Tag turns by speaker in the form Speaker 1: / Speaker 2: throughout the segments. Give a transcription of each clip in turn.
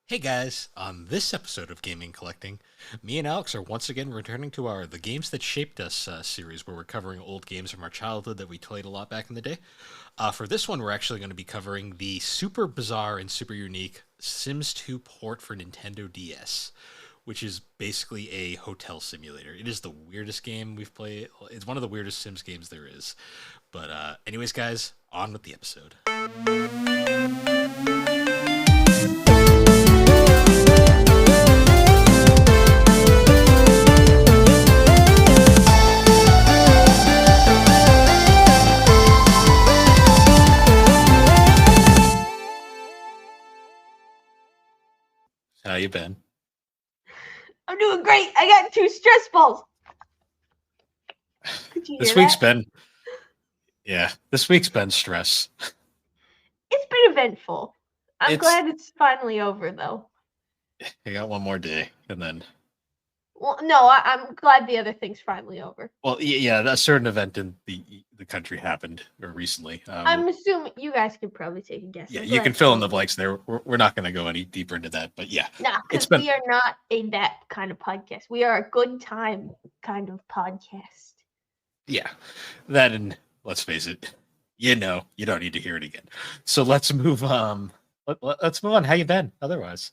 Speaker 1: Hey guys, on this episode of Gaming Collecting, me and Alex are once again returning to our The Games That Shaped Us series where we're covering old games from our childhood that we played a lot back in the day. For this one, we're actually going to be covering the super bizarre and super unique Sims 2 port for Nintendo DS, which is basically a hotel simulator. It is the weirdest game we've played. It's one of the weirdest Sims games there is. But, anyways, guys, on with the episode. How you been?
Speaker 2: I'm doing great. I got 2 stress balls. Could you hear
Speaker 1: This week's
Speaker 2: that?
Speaker 1: been this week's been stress.
Speaker 2: It's been eventful. I'm
Speaker 1: It's
Speaker 2: glad it's finally over, though.
Speaker 1: I got one more day, and then
Speaker 2: Well, no, I'm glad the other thing's finally over.
Speaker 1: yeah, a certain event in the country happened recently.
Speaker 2: I'm assuming you guys could probably take a guess.
Speaker 1: Yeah,
Speaker 2: I'm
Speaker 1: you
Speaker 2: glad
Speaker 1: can
Speaker 2: it's
Speaker 1: fill in the
Speaker 2: over.
Speaker 1: blanks there. We're not going to go any deeper into that, but yeah,
Speaker 2: Nah,
Speaker 1: it's
Speaker 2: because
Speaker 1: been
Speaker 2: we are not that kind of podcast. We are a good time kind of podcast.
Speaker 1: yeah, that and let's face it, you don't need to hear it again. So let's move let's move on. How you been? Otherwise,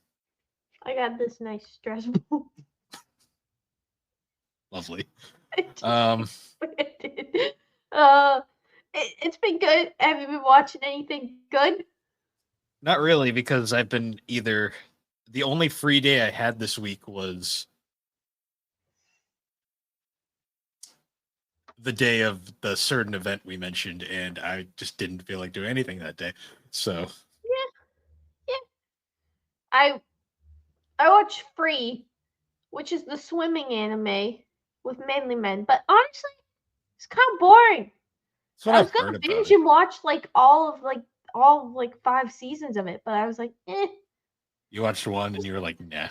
Speaker 2: I got this nice stress ball.
Speaker 1: lovely.
Speaker 2: I just
Speaker 1: Um,
Speaker 2: did. It's been good. Have you been watching anything good?
Speaker 1: Not really because I've been either the only free day I had this week was the day of the certain event we mentioned, and I just didn't feel like doing anything that day. So
Speaker 2: Yeah, yeah. I I watched Free, which is the swimming anime with manly men. But honestly, it's kind of boring.
Speaker 1: that's what
Speaker 2: I was
Speaker 1: I've
Speaker 2: gonna
Speaker 1: heard about
Speaker 2: binge
Speaker 1: it.
Speaker 2: and watch like all of 5 seasons of it, but I was like, eh.
Speaker 1: You watched one and you were like, nah.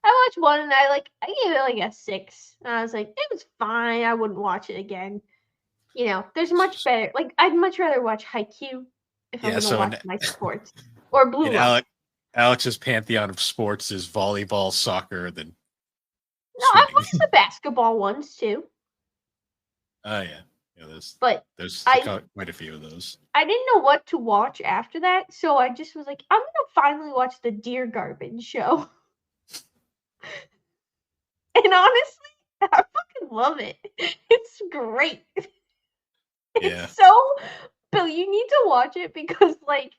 Speaker 2: I watched one and I gave it like a 6. And I was like, it was fine. I wouldn't watch it again. There's much better. Like I'd much rather watch Haikyuu if I'm
Speaker 1: Yeah,
Speaker 2: gonna
Speaker 1: so
Speaker 2: watch my sports or Blue
Speaker 1: in
Speaker 2: Lock.
Speaker 1: Alex's pantheon of sports is volleyball, soccer, then
Speaker 2: No, I've
Speaker 1: swimming.
Speaker 2: watched the basketball ones too,
Speaker 1: Oh yeah, yeah. There's
Speaker 2: but
Speaker 1: there's
Speaker 2: I
Speaker 1: quite a few of those.
Speaker 2: I didn't know what to watch after that, so I just was like, I'm gonna finally watch the Dear Garbage show. And honestly, I fucking love it. It's great.
Speaker 1: Yeah,
Speaker 2: It's so Bill, you need to watch it because it's like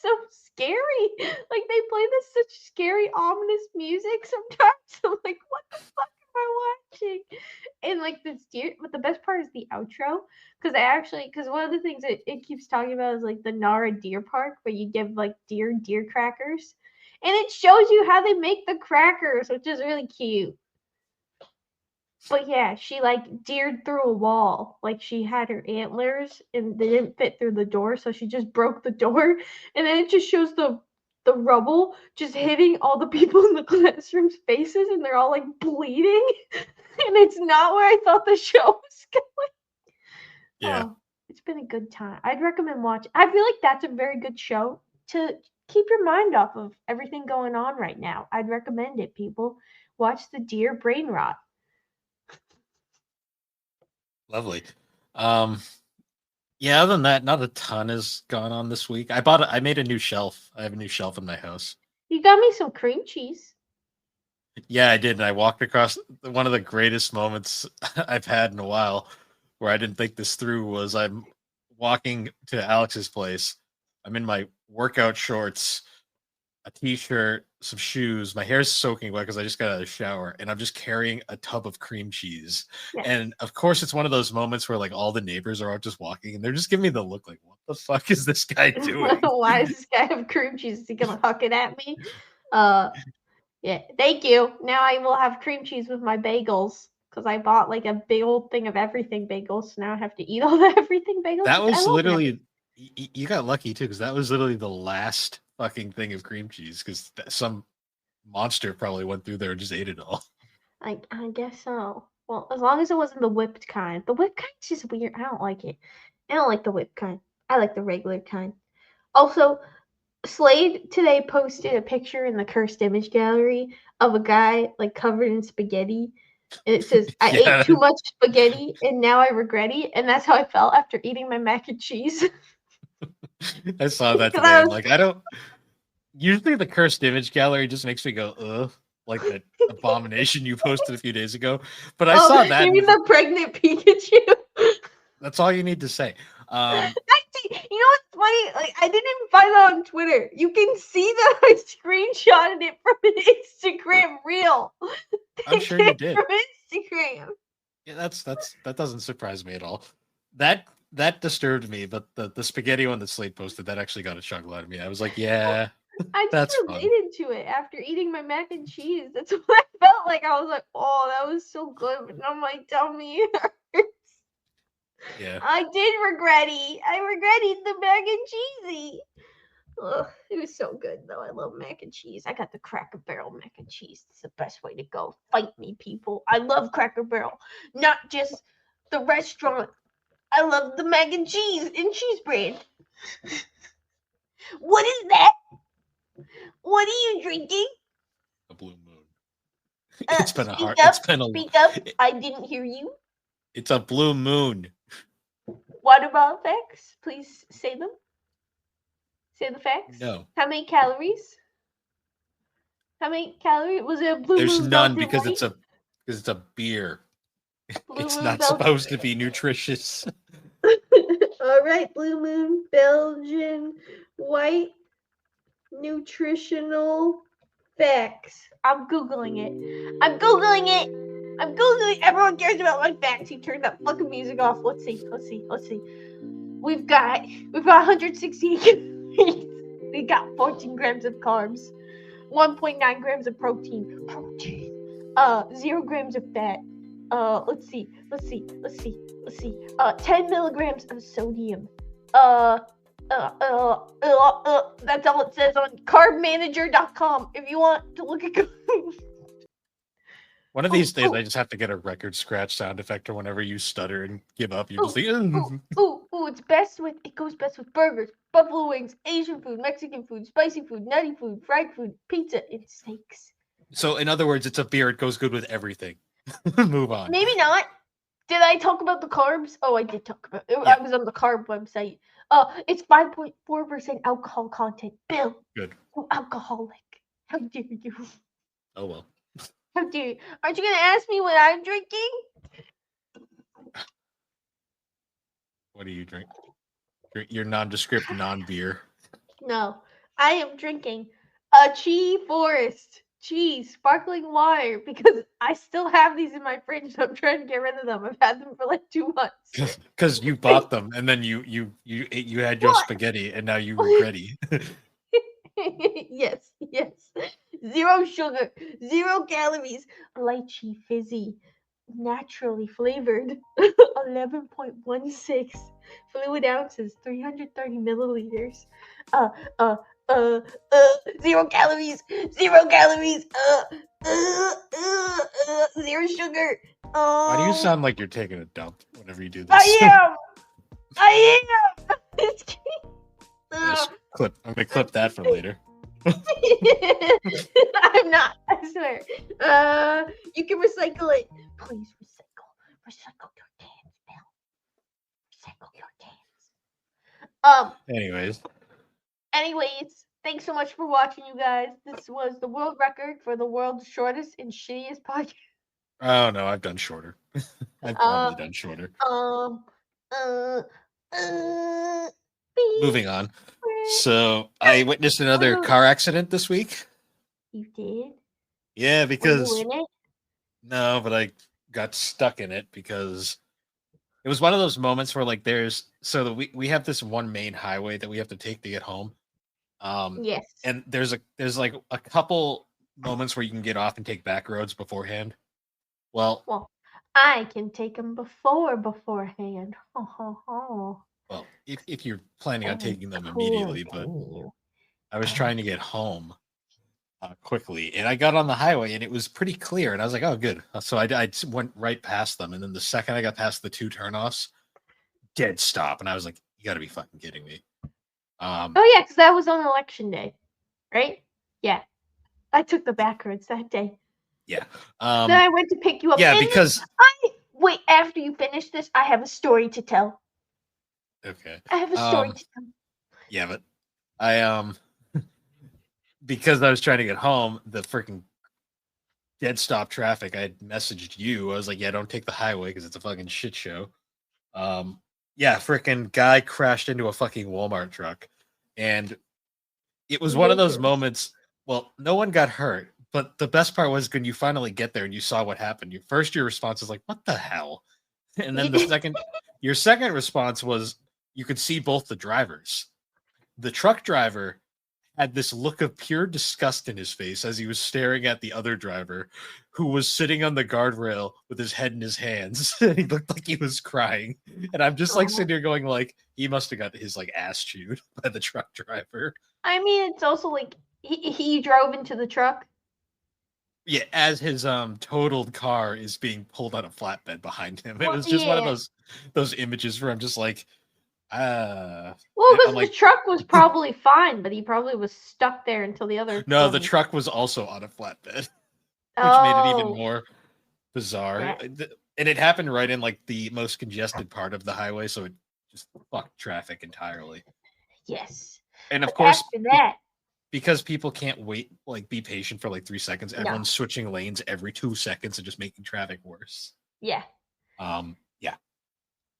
Speaker 2: so scary. Like they play this such scary, ominous music sometimes. I'm like, what the fuck am I watching? And like this deer, but the best part is the outro because one of the things it keeps talking about is like the Nara Deer Park where you give like deer crackers, and it shows you how they make the crackers, which is really cute. But yeah, she like deered through a wall. Like she had her antlers and they didn't fit through the door, so she just broke the door. And then it just shows the rubble just hitting all the people in the classroom's faces and they're all like bleeding. And it's not where I thought the show was going.
Speaker 1: yeah.
Speaker 2: Oh, it's been a good time. I'd recommend watching. I feel like that's a very good show to keep your mind off of everything going on right now. I'd recommend it, people. Watch the Deer Brain Rot.
Speaker 1: Lovely. Um, yeah. Other than that, not a ton has gone on this week. I made a new shelf. I have a new shelf in my house.
Speaker 2: You got me some cream cheese.
Speaker 1: Yeah, I did. And I walked across one of the greatest moments I've had in a while where I didn't think this through was I'm walking to Alex's place. I'm in my workout shorts, a t-shirt, some shoes. My hair's soaking wet because I just got out of the shower, and I'm just carrying a tub of cream cheese.
Speaker 2: Yes.
Speaker 1: And of course, it's one of those moments where like all the neighbors are out just walking, and they're just giving me the look like, "What the fuck is this guy doing?"
Speaker 2: Why does this guy have cream cheese? Is he gonna huck it at me? Uh, yeah. Thank you. Now I will have cream cheese with my bagels because I bought like a big old thing of everything bagels. So now I have to eat all the everything bagels.
Speaker 1: That
Speaker 2: I
Speaker 1: was
Speaker 2: love everything.
Speaker 1: literally you got lucky too because that was literally the last fucking thing of cream cheese because some monster probably went through there and just ate it all.
Speaker 2: I guess so. Well, as long as it wasn't the whipped kind. The whipped kind's just weird. I don't like it. I don't like the whipped kind. I like the regular kind. Also, Slade today posted a picture in the cursed image gallery of a guy like covered in spaghetti. And it says, I ate
Speaker 1: Yeah,
Speaker 2: too much spaghetti and now I regret it. And that's how I felt after eating my mac and cheese.
Speaker 1: I saw that
Speaker 2: 'Cause
Speaker 1: today.
Speaker 2: I
Speaker 1: I'm
Speaker 2: was
Speaker 1: like, I don't. Usually, the cursed image gallery just makes me go, ugh, like that abomination you posted a few days ago. But I saw
Speaker 2: oh,
Speaker 1: that,
Speaker 2: you
Speaker 1: and
Speaker 2: mean the pregnant Pikachu?
Speaker 1: that's all you need to say. Um,
Speaker 2: Actually, you know what's funny? Like, I didn't even find that on Twitter. You can see that I screenshotted it from an Instagram reel.
Speaker 1: I'm
Speaker 2: It
Speaker 1: sure you
Speaker 2: came
Speaker 1: did.
Speaker 2: from Instagram.
Speaker 1: Yeah, that doesn't surprise me at all. That disturbed me, but the spaghetti one that Slate posted that actually got a chuckle out of me. I was like, yeah,
Speaker 2: I
Speaker 1: that's
Speaker 2: just
Speaker 1: fun.
Speaker 2: related to it after eating my mac and cheese. That's what I felt like. I was like, oh, that was so good, but now my tummy hurts.
Speaker 1: Yeah,
Speaker 2: I did regret it. I regret eating the mac and cheesy. Ugh, it was so good though. I love mac and cheese. I got the Cracker Barrel mac and cheese. It's the best way to go. Fight me, people. I love Cracker Barrel, not just the restaurant. I love the mac and cheese and cheese brand. What is that? What are you drinking?
Speaker 1: a blue moon. It's been a
Speaker 2: Speak
Speaker 1: hard.
Speaker 2: up.
Speaker 1: It's been a.
Speaker 2: Speak up. I didn't hear you.
Speaker 1: It's a blue moon.
Speaker 2: What about facts? Please say them. Say the facts.
Speaker 1: No,
Speaker 2: How many calories? How many calories? Was it a blue
Speaker 1: there's
Speaker 2: moon
Speaker 1: none
Speaker 2: Belgian
Speaker 1: because
Speaker 2: white?
Speaker 1: it's a beer.
Speaker 2: Blue
Speaker 1: It's
Speaker 2: moon
Speaker 1: not
Speaker 2: Belgian.
Speaker 1: supposed to be nutritious.
Speaker 2: All right, blue moon Belgian white nutritional facts. I'm googling it. I'm googling it. I'm googling. Everyone cares about my facts. You turned that fucking music off. Let's see. Let's see. Let's see. We've got 168 calories. We got 14 grams of carbs, 1.9 grams of protein. 0 grams of fat. Let's see. 10 milligrams of sodium. That's all it says on carbmanager.com. If you want to look at.
Speaker 1: One of these days, I just have to get a record scratch sound effect, or whenever you stutter and give up, you're just like,
Speaker 2: It goes best with burgers, buffalo wings, Asian food, Mexican food, spicy food, nutty food, fried food, pizza, and steaks.
Speaker 1: So, in other words, it's a beer. It goes good with everything. Move on.
Speaker 2: Maybe not. Did I talk about the carbs? Oh, I did talk about it.
Speaker 1: Yeah.
Speaker 2: I was on the carb website. It's 5.4% alcohol content. Bill,
Speaker 1: Good.
Speaker 2: you alcoholic. How dare you?
Speaker 1: Oh well.
Speaker 2: How dare you? Aren't you gonna ask me what I'm drinking?
Speaker 1: What do you drink? Your nondescript non-beer.
Speaker 2: No, I am drinking a Chi Forest cheese sparkling water because I still have these in my fridge. So I'm trying to get rid of them. I've had them for like 2 months.
Speaker 1: Because you bought them and then you had your
Speaker 2: What?
Speaker 1: spaghetti and now you regret it.
Speaker 2: Yes. 0 sugar, 0 calories, lychee fizzy, naturally flavored, 11.16 fluid ounces, 330 milliliters. 0 calories, 0 calories, 0 sugar.
Speaker 1: Why do you sound like you're taking a dump whenever you do this?
Speaker 2: I am.
Speaker 1: Yes, I'm gonna clip that for later.
Speaker 2: I'm not. I swear. You can recycle it. Please recycle your cans, Bill. Recycle your cans. Anyways, thanks so much for watching, you guys. This was the world record for the world's shortest and shittiest podcast.
Speaker 1: Oh no, I've done shorter. I've probably done shorter. Moving on. So I witnessed another car accident this week.
Speaker 2: You did?
Speaker 1: Yeah, because
Speaker 2: Were you in it?
Speaker 1: no, but I got stuck in it because it was one of those moments where like we have this one main highway that we have to take to get home.
Speaker 2: Yes.
Speaker 1: And there's like a couple moments where you can get off and take back roads beforehand. Well,
Speaker 2: I can take them beforehand.
Speaker 1: well, if you're planning on taking them immediately, but I was trying to get home quickly, and I got on the highway, and it was pretty clear, and I was like, "Oh, good." So I went right past them, and then the second I got past the 2 turnoffs, dead stop, and I was like, "You got to be fucking kidding me!"
Speaker 2: Oh yeah, because that was on election day, right? Yeah, I took the back roads that day.
Speaker 1: Yeah.
Speaker 2: Then I went to pick you up.
Speaker 1: Yeah,
Speaker 2: And
Speaker 1: because
Speaker 2: wait, after you finish this, I have a story to tell.
Speaker 1: okay.
Speaker 2: I have a story to tell.
Speaker 1: Yeah, but I because I was trying to get home, the freaking dead stop traffic. I had messaged you. I was like, "Yeah, don't take the highway because it's a fucking shit show." Yeah, freaking guy crashed into a fucking Walmart truck, and it was one of those
Speaker 2: Ridiculous.
Speaker 1: moments. Well, no one got hurt, but the best part was when you finally get there and you saw what happened. Your response is like, "What the hell?" And then your second response was, you could see both the drivers. The truck driver had this look of pure disgust in his face as he was staring at the other driver who was sitting on the guardrail with his head in his hands. He looked like he was crying. And I'm just like sitting there going like, he must have got his like ass chewed by the truck driver.
Speaker 2: I mean, it's also like he drove into the truck.
Speaker 1: Yeah, as his totaled car is being pulled on a flatbed behind him. It
Speaker 2: Well,
Speaker 1: was just one of
Speaker 2: yeah.
Speaker 1: those images where I'm just like,
Speaker 2: Well,
Speaker 1: I'm
Speaker 2: because the
Speaker 1: like,
Speaker 2: truck was probably fine, but he probably was stuck there until the other
Speaker 1: no, the
Speaker 2: one.
Speaker 1: truck was also on a flatbed, which made it even
Speaker 2: Oh,
Speaker 1: more bizarre.
Speaker 2: that,
Speaker 1: And it happened right in like the most congested part of the highway, so it just fucked traffic entirely.
Speaker 2: yes.
Speaker 1: And of
Speaker 2: But
Speaker 1: course,
Speaker 2: after that,
Speaker 1: because people can't wait, like be patient for like 3 seconds,
Speaker 2: no.
Speaker 1: everyone's switching lanes every 2 seconds and just making traffic worse.
Speaker 2: Yeah.
Speaker 1: Yeah,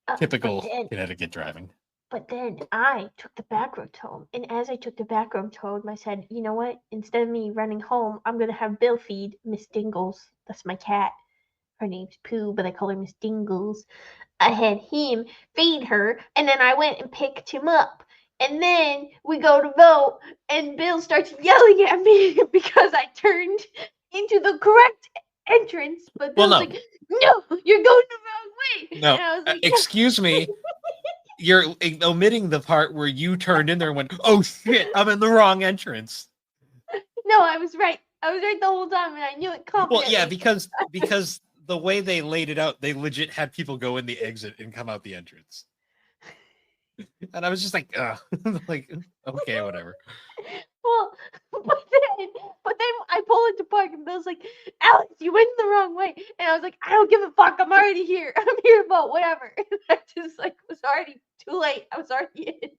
Speaker 2: But
Speaker 1: typical
Speaker 2: then,
Speaker 1: Connecticut driving.
Speaker 2: but then I took the back road home, and as I took the back road home, I said, you know what? Instead of me running home, I'm gonna have Bill feed Miss Dingles. That's my cat. Her name's Pooh, but I call her Miss Dingles. I had him feed her, and then I went and picked him up. And then we go to vote, and Bill starts yelling at me because I turned into the correct entrance. But
Speaker 1: Well,
Speaker 2: Bill's
Speaker 1: no,
Speaker 2: like, no, you're going the wrong way.
Speaker 1: no,
Speaker 2: And I was like,
Speaker 1: excuse me. You're omitting the part where you turned in there and went, "Oh shit, I'm in the wrong entrance."
Speaker 2: no, I was right. I was right the whole time, and I knew it
Speaker 1: Well, yeah,
Speaker 2: confidently.
Speaker 1: because the way they laid it out, they legit had people go in the exit and come out the entrance. And I was just like, like, okay, whatever.
Speaker 2: Well, but then I pull into park and Bill's like, Alex, you went the wrong way. And I was like, I don't give a fuck. I'm already here. I'm here to vote, whatever. And I just like was already too late. I was already in.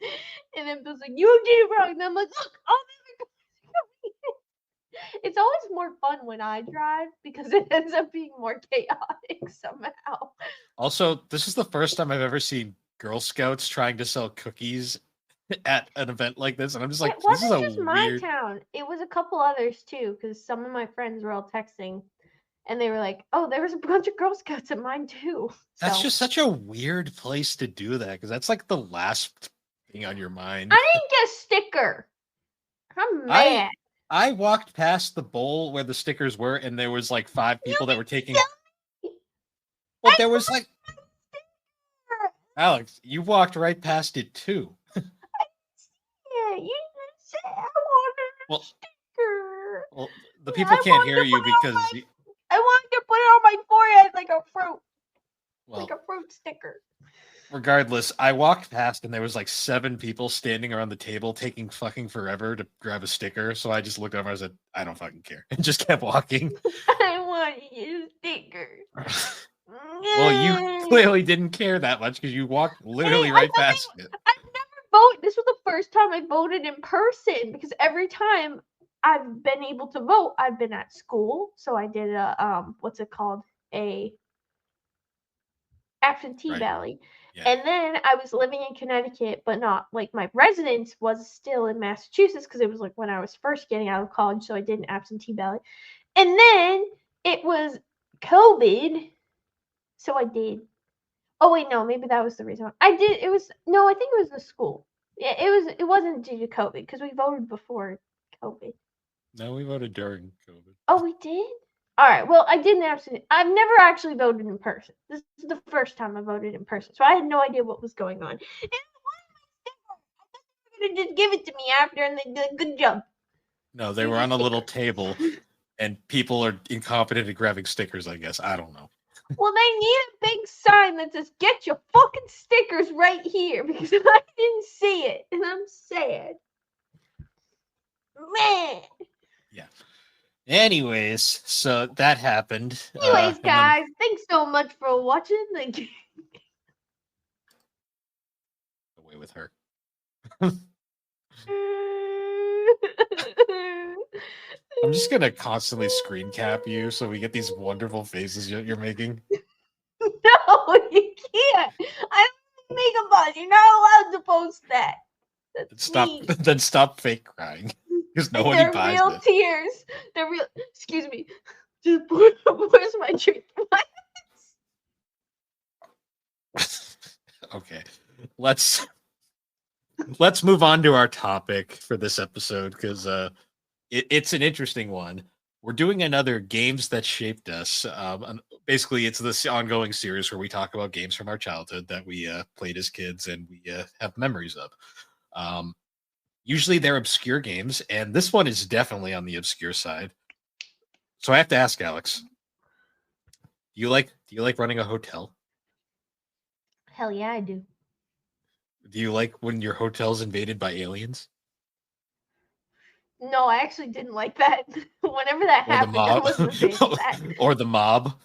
Speaker 2: And then Bill's like, you did it wrong. And I'm like, look, all these are coming in. It's always more fun when I drive because it ends up being more chaotic somehow.
Speaker 1: Also, this is the first time I've ever seen Girl Scouts trying to sell cookies at an event like this, and I'm just
Speaker 2: It
Speaker 1: like, this is
Speaker 2: wasn't
Speaker 1: a
Speaker 2: just my
Speaker 1: weird.
Speaker 2: town. It was a couple others too, because some of my friends were all texting and they were like, "Oh, there was a bunch of Girl Scouts at mine too."
Speaker 1: That's
Speaker 2: So
Speaker 1: just such a weird place to do that because that's like the last thing on your mind.
Speaker 2: I didn't get a sticker. I'm
Speaker 1: I
Speaker 2: mad.
Speaker 1: I walked past the bowl where the stickers were, and there was like 5 people that were taking. Well,
Speaker 2: I
Speaker 1: there was
Speaker 2: want
Speaker 1: like
Speaker 2: my sticker.
Speaker 1: Alex, you walked right past it too.
Speaker 2: Yeah, you just said I wanted a
Speaker 1: Well,
Speaker 2: sticker.
Speaker 1: well, the
Speaker 2: Yeah,
Speaker 1: people
Speaker 2: I
Speaker 1: can't
Speaker 2: wanted
Speaker 1: hear
Speaker 2: to
Speaker 1: you
Speaker 2: put it on
Speaker 1: because,
Speaker 2: my. I wanted to put it on my forehead like a fruit, like
Speaker 1: well,
Speaker 2: a fruit sticker.
Speaker 1: regardless, I walked past and there was like 7 people standing around the table taking fucking forever to grab a sticker. So I just looked over and I said, I don't fucking care, and just kept walking.
Speaker 2: I want a sticker.
Speaker 1: Well, you clearly didn't care that much because you walked literally
Speaker 2: Hey,
Speaker 1: right past it.
Speaker 2: I've never voted. This was the first time I voted in person because every time I've been able to vote, I've been at school. So I did a what's it called? A absentee
Speaker 1: Right.
Speaker 2: ballot.
Speaker 1: Yeah.
Speaker 2: And then I was living in Connecticut, but not like my residence was still in Massachusetts because it was like when I was first getting out of college. So I did an absentee ballot. And then it was COVID. So I did. Oh wait, no, maybe that was the reason. I did. It was no, I think it was the school. Yeah, it was. It wasn't due to COVID because we voted before COVID.
Speaker 1: No, we voted during COVID.
Speaker 2: Oh, we did. All right. Well, I didn't actually. I've never actually voted in person. This is the first time I voted in person, so I had no idea what was going on. And why am I sticker? I thought they were gonna just give it to me after, and they did a good job.
Speaker 1: No, they were on a little table, and people are incompetent at grabbing stickers. I guess I don't know.
Speaker 2: Well, they need a big sign that says "Get your fucking stickers right here" because I didn't see it, and I'm sad. Man.
Speaker 1: Yeah. Anyways, so that happened.
Speaker 2: Anyways,
Speaker 1: And then
Speaker 2: guys, thanks so much for watching the game.
Speaker 1: away with her. I'm just gonna constantly screen cap you so we get these wonderful faces you're making.
Speaker 2: No, you can't. I don't make a buzz. You're not allowed to post that. That's
Speaker 1: Stop.
Speaker 2: mean.
Speaker 1: Then stop fake crying because nobody
Speaker 2: They're
Speaker 1: buys
Speaker 2: real
Speaker 1: it.
Speaker 2: tears. They're real. Excuse me. Just where's my drink?
Speaker 1: Okay, let's move on to our topic for this episode because it's an interesting one. We're doing another games that shaped us. Basically, it's this ongoing series where we talk about games from our childhood that we played as kids and we have memories of. Usually, they're obscure games, and this one is definitely on the obscure side. So I have to ask Alex, do you like running a hotel?
Speaker 2: Hell yeah, I do.
Speaker 1: Do you like when your hotel's invaded by aliens?
Speaker 2: No, I actually didn't like that. Whenever that
Speaker 1: Or the
Speaker 2: happened, I
Speaker 1: mob?
Speaker 2: wasn't a fan of that.
Speaker 1: Or the mob?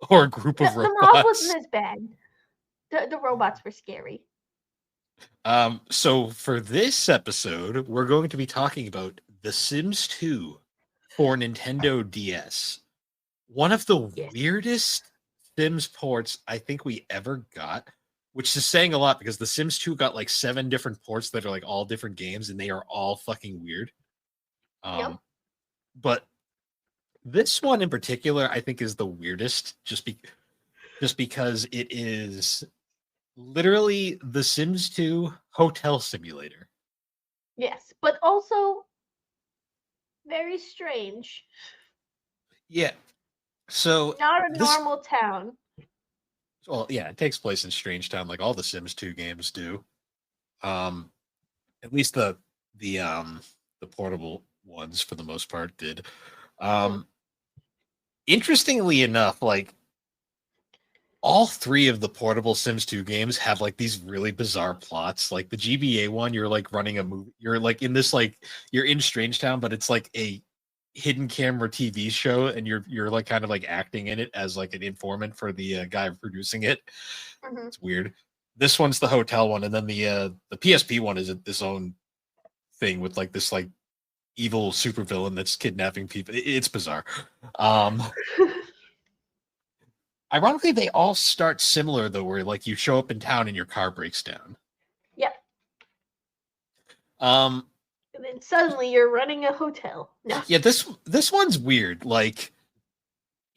Speaker 1: Or a group of
Speaker 2: The mob
Speaker 1: robots?
Speaker 2: wasn't as bad. The robots were scary.
Speaker 1: So for this episode, we're going to be talking about The Sims 2 for Nintendo DS. One of the
Speaker 2: Yes.
Speaker 1: weirdest Sims ports I think we ever got, which is saying a lot because The Sims 2 got like 7 different ports that are like all different games and they are all fucking weird.
Speaker 2: Yep.
Speaker 1: But this one in particular, I think, is the weirdest just because it is literally The Sims 2 Hotel Simulator.
Speaker 2: Yes, but also very strange.
Speaker 1: Yeah. So
Speaker 2: Not a
Speaker 1: this,
Speaker 2: normal town.
Speaker 1: well, yeah, it takes place in Strange Town, like all the Sims 2 games do. At least the portable ones for the most part did. Interestingly enough, like all 3 of the portable Sims 2 games have like these really bizarre plots. Like the GBA one, you're like running a movie. You're like in this like you're in Strange Town, but it's like a hidden camera TV show, and you're like kind of like acting in it as like an informant for the guy producing it.
Speaker 2: Mhm.
Speaker 1: It's weird. This one's the hotel one, and then the PSP one is its own thing with like this like evil supervillain that's kidnapping people. It's bizarre. Ironically, they all start similar though, where like you show up in town and your car breaks down.
Speaker 2: Yep.
Speaker 1: Um,
Speaker 2: And then suddenly you're running a hotel. No.
Speaker 1: yeah, this one's weird. Like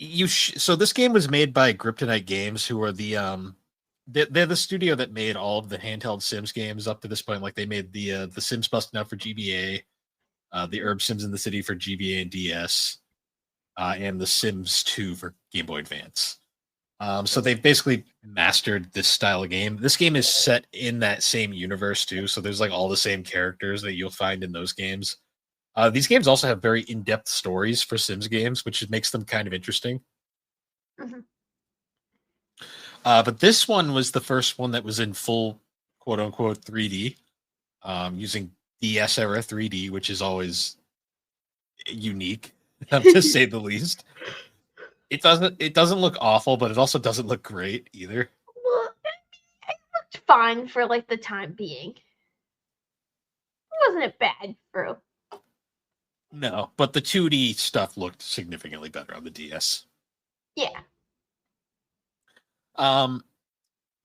Speaker 1: so this game was made by Kryptonite Games, who are they're the studio that made all of the handheld Sims games up to this point. Like they made the Sims Busting Out for GBA, the Herb Sims in the City for GBA and DS, and the Sims 2 for Game Boy Advance. So they've basically mastered this style of game. This game is set in that same universe too, so there's like all the same characters that you'll find in those games. These games also have very in-depth stories for Sims games, which makes them kind of interesting.
Speaker 2: Mhm.
Speaker 1: But this one was the first one that was in full quote-unquote 3D, using DS era 3D, which is always unique, to say the least. It doesn't look awful, but it also doesn't look great either.
Speaker 2: Well, it looked fine for like the time being. It wasn't bad for.
Speaker 1: No, but the 2D stuff looked significantly better on the DS.
Speaker 2: Yeah.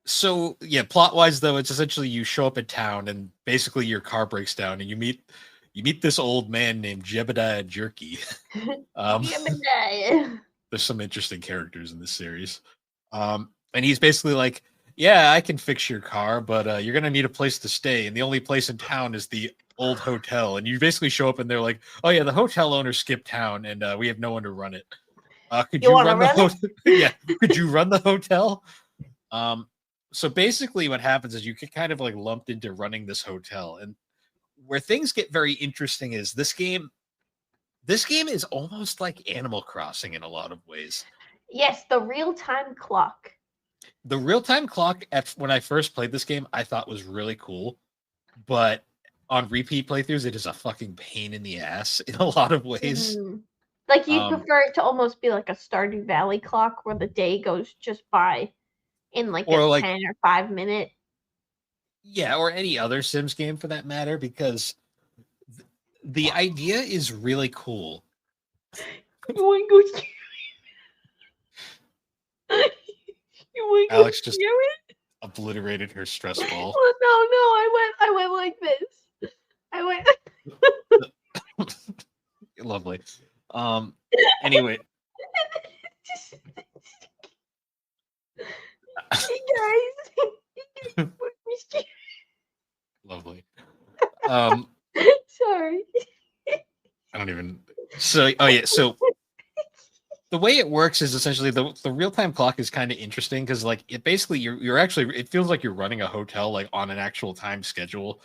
Speaker 1: So yeah, plot wise though, it's essentially you show up in town and basically your car breaks down and you meet this old man named Jebediah Jerky.
Speaker 2: Jebediah.
Speaker 1: There's some interesting characters in this series. And he's basically like, yeah, I can fix your car, but you're gonna need a place to stay, and the only place in town is the old hotel. And you basically show up and they're like, oh yeah, the hotel owner skipped town and we have no one to run it. Could you
Speaker 2: wanna
Speaker 1: run the
Speaker 2: run it?
Speaker 1: hotel? Yeah, could you run the hotel? So basically what happens is you get kind of like lumped into running this hotel, and where things get very interesting is this game is almost like Animal Crossing in a lot of ways.
Speaker 2: Yes, the real-time clock.
Speaker 1: The real-time clock when I first played this game, I thought was really cool, but on repeat playthroughs, it is a fucking pain in the ass in a lot of ways.
Speaker 2: Like, you'd
Speaker 1: Um,
Speaker 2: prefer it to almost be like a Stardew Valley clock where the day goes just by in like a
Speaker 1: or like
Speaker 2: 10 or 5 minute.
Speaker 1: yeah, or any other Sims game for that matter, because the idea is really cool.
Speaker 2: You want to go? You want to go
Speaker 1: Alex just
Speaker 2: scare it?
Speaker 1: obliterated her stress ball.
Speaker 2: Well, no, I went like this. I went.
Speaker 1: Lovely. Anyway,
Speaker 2: Hey guys.
Speaker 1: lovely. Um,
Speaker 2: Sorry.
Speaker 1: I don't even. So, oh yeah. So the way it works is essentially the real time clock is kind of interesting because like it basically you're actually it feels like you're running a hotel like on an actual time schedule,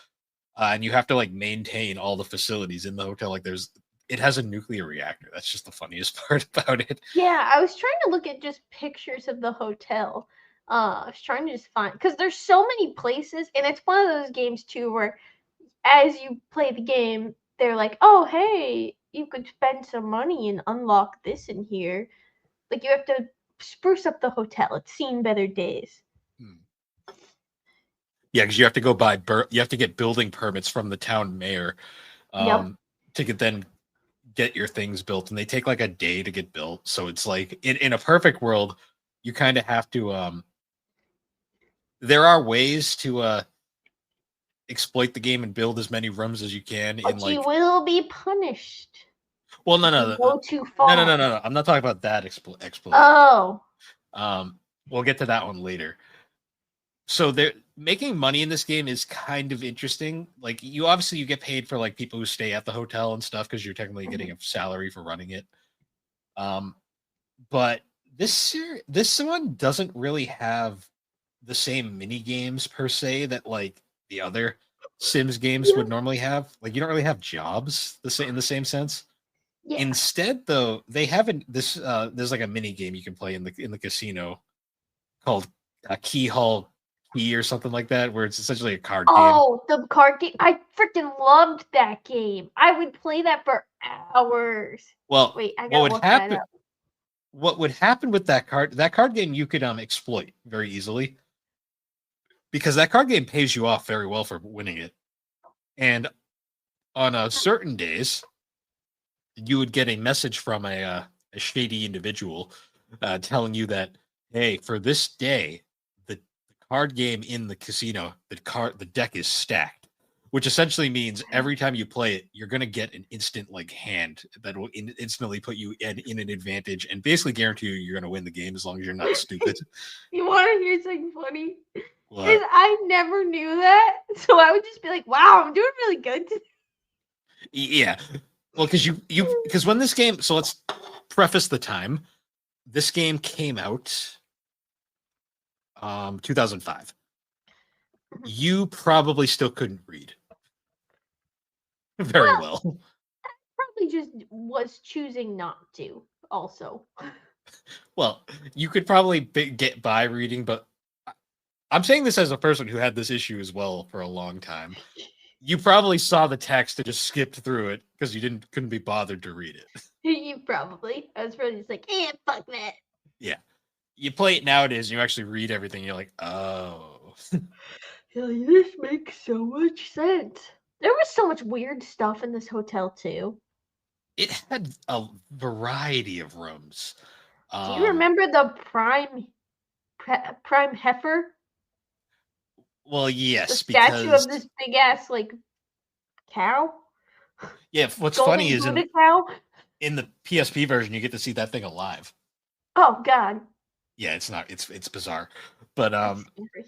Speaker 1: and you have to like maintain all the facilities in the hotel. Like it has a nuclear reactor. That's just the funniest part about it.
Speaker 2: Yeah, I was trying to look at just pictures of the hotel. I was trying to just find because there's so many places, and it's one of those games too where as you play the game, they're like, "Oh, hey, you could spend some money and unlock this in here." Like you have to spruce up the hotel. It's seen better days.
Speaker 1: Hmm. Yeah, because you have to go buy you have to get building permits from the town mayor,
Speaker 2: Yep.
Speaker 1: to then get your things built, and they take like a day to get built. So it's like in a perfect world, you kind of have to there are ways to exploit the game and build as many rooms as you can in
Speaker 2: But you
Speaker 1: like
Speaker 2: will be punished
Speaker 1: well
Speaker 2: if you go too far.
Speaker 1: no. I'm not talking about that exploit.
Speaker 2: Oh.
Speaker 1: We'll get to that one later. So they're making money in this game is kind of interesting. Like you get paid for like people who stay at the hotel and stuff because you're technically getting a salary for running it. But this one doesn't really have the same mini games per se that like the other Sims games would normally have. Like you don't really have jobs in the same sense.
Speaker 2: Yeah.
Speaker 1: Instead, though, they haven't this. There's like a mini game you can play in the casino called Key Hall Key or something like that, where it's essentially a card game.
Speaker 2: Oh, the card game. I freaking loved that game. I would play that for hours.
Speaker 1: Well,
Speaker 2: Wait, I
Speaker 1: what
Speaker 2: gotta
Speaker 1: would
Speaker 2: look that
Speaker 1: happen?
Speaker 2: up.
Speaker 1: What would happen with that card game you could exploit very easily because that card game pays you off very well for winning it. And on certain days, you would get a message from a shady individual telling you that, hey, for this day, the card game in the casino, the deck is stacked, which essentially means every time you play it, you're going to get an instant like hand that will instantly put you in an advantage and basically guarantee you're going to win the game as long as you're not stupid.
Speaker 2: You want to hear something funny?
Speaker 1: What?
Speaker 2: I never knew that, so I would just be like, "Wow, I'm doing really good."
Speaker 1: Yeah, well, because when this game, so let's preface the time. This game came out 2005. You probably still couldn't read very well.
Speaker 2: Probably just was choosing not to. Also,
Speaker 1: Well, you could probably get by reading, but I'm saying this as a person who had this issue as well for a long time. You probably saw the text and just skipped through it because you couldn't be bothered to read it.
Speaker 2: you probably. I was probably just like, fuck that."
Speaker 1: Yeah, you play it nowadays, and you actually read everything. You're like, oh.
Speaker 2: This makes so much sense. There was so much weird stuff in this hotel too.
Speaker 1: It had a variety of rooms.
Speaker 2: Do you remember the prime heifer?
Speaker 1: Well,
Speaker 2: The
Speaker 1: yes,
Speaker 2: statue
Speaker 1: because
Speaker 2: of this big ass like cow?
Speaker 1: yeah, what's
Speaker 2: Golden
Speaker 1: funny is
Speaker 2: Buddha cow?
Speaker 1: in the PSP version, you get to see that thing alive.
Speaker 2: Oh god.
Speaker 1: Yeah, it's not. It's bizarre, but
Speaker 2: That's scary.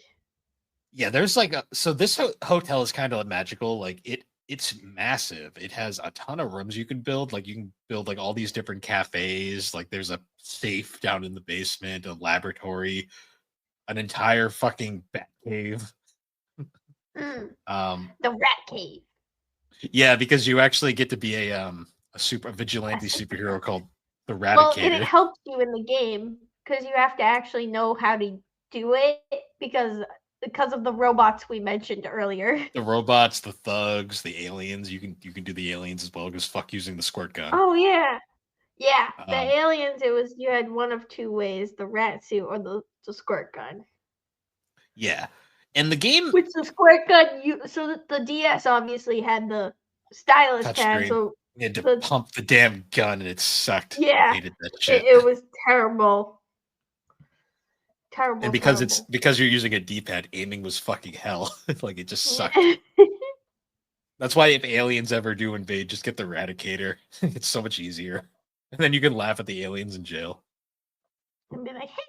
Speaker 1: yeah, there's like so this hotel is kind of magical. Like it's massive. It has a ton of rooms you can build. Like you can build like all these different cafes. Like there's a safe down in the basement, a laboratory, an entire fucking bat cave.
Speaker 2: The rat cave.
Speaker 1: Yeah, because you actually get to be a vigilante superhero called the Raticator.
Speaker 2: Well, and it helps you in the game because you have to actually know how to do it because of the robots we mentioned earlier.
Speaker 1: The robots, the thugs, the aliens. You can do the aliens as well because fuck using the squirt gun.
Speaker 2: Oh yeah. Yeah, the
Speaker 1: Um,
Speaker 2: aliens, it was you had one of two ways, the rat suit or the squirt gun.
Speaker 1: yeah, and the game
Speaker 2: Which the squirt gun so the DS obviously had the stylus pad,
Speaker 1: touchscreen.
Speaker 2: so
Speaker 1: You had to
Speaker 2: the
Speaker 1: pump the damn gun and it sucked.
Speaker 2: yeah,
Speaker 1: Hated that shit.
Speaker 2: it was terrible.
Speaker 1: And
Speaker 2: Terrible,
Speaker 1: because you're using a D-pad, aiming was fucking hell. Like it just sucked.
Speaker 2: terrible.
Speaker 1: That's why if aliens ever do invade, just get the Eradicator. It's so much easier. And then you can laugh at the aliens in jail.
Speaker 2: And be like, hey,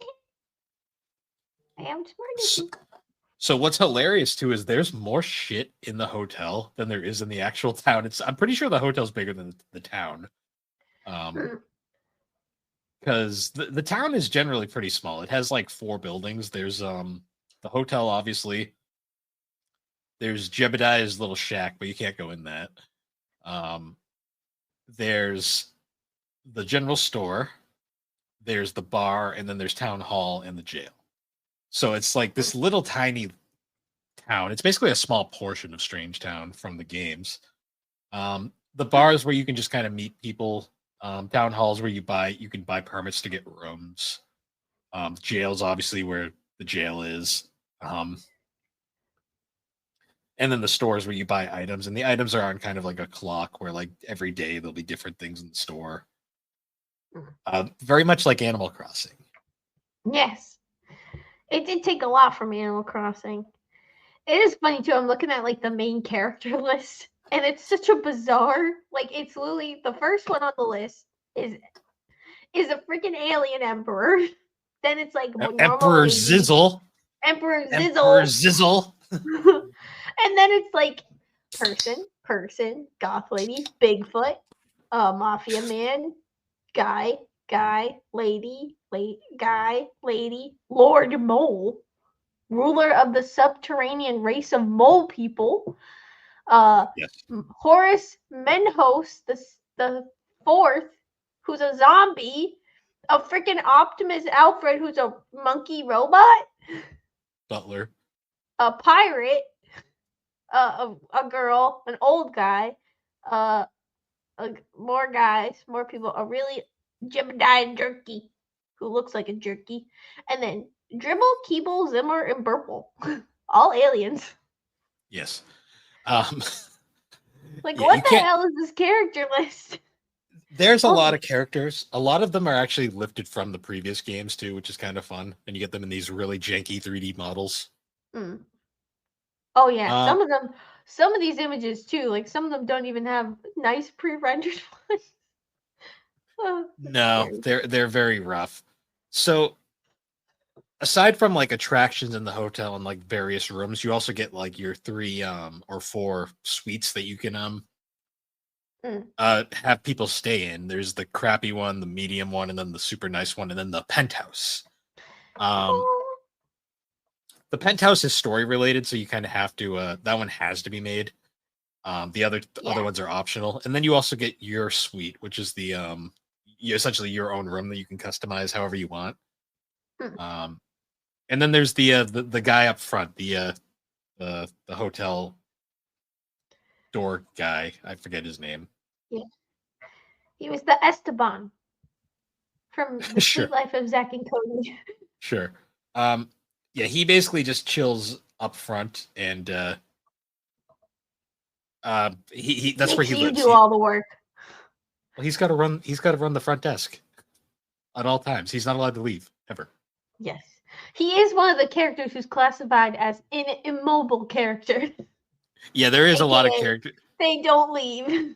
Speaker 2: I am smart.
Speaker 1: So what's hilarious too is there's more shit in the hotel than there is in the actual town. I'm pretty sure the hotel's bigger than the town. Because the town is generally pretty small. It has like 4 buildings. There's the hotel, obviously. There's Jebediah's little shack, but you can't go in that. There's the general store, there's the bar, and then there's town hall and the jail. So it's like this little tiny town. It's basically a small portion of Strange Town from the games. The bars where you can just kind of meet people. Town halls where you can buy permits to get rooms. Jails obviously where the jail is. And then the stores where you buy items, and the items are on kind of like a clock where like every day there'll be different things in the store. Very much like Animal Crossing.
Speaker 2: Yes. It did take a lot from Animal Crossing. It is funny too. I'm looking at like the main character list, and it's such a bizarre. Like it's literally the first one on the list is a freaking alien emperor. Then it's like
Speaker 1: Emperor Zizzle.
Speaker 2: Emperor
Speaker 1: Zizzle.
Speaker 2: And then it's like person, goth lady, Bigfoot, mafia man, guy, lady, Lord Mole, ruler of the subterranean race of mole people,
Speaker 1: Yes.
Speaker 2: Horus Menhos, the fourth, who's a zombie, a freaking Optimus Alfred, who's a monkey robot,
Speaker 1: Butler,
Speaker 2: a pirate, a girl, an old guy, more guys, more people, a really Jebediah jerky who looks like a jerky, and then Dribble, Keeble, Zimmer, and Burple, all aliens.
Speaker 1: Yes.
Speaker 2: Like, what the hell is this character list?
Speaker 1: There's a lot of characters. A lot of them are actually lifted from the previous games too, which is kind of fun. And you get them in these really janky 3D models.
Speaker 2: Oh yeah, some of these images too. Like some of them don't even have nice pre-rendered ones.
Speaker 1: No, they're very rough. So aside from like attractions in the hotel and like various rooms, you also get like your 3 or 4 suites that you can have people stay in. There's the crappy one, the medium one, and then the super nice one, and then the penthouse. The penthouse is story related, so you kind of have to that one has to be made. The other ones are optional. And then you also get your suite, which is the essentially your own room that you can customize however you want. And then there's the guy up front, the hotel door guy. I forget his name.
Speaker 2: Yeah. He was the Esteban from the Sweet Life of Zack and Cody.
Speaker 1: Sure. Yeah, he basically just chills up front, and he that's where he lives.
Speaker 2: You do all the work.
Speaker 1: Well, he's got to run the front desk at all times. He's not allowed to leave ever.
Speaker 2: Yes, he is one of the characters who's classified as an immobile character.
Speaker 1: Yeah, there is a lot of characters.
Speaker 2: They don't leave.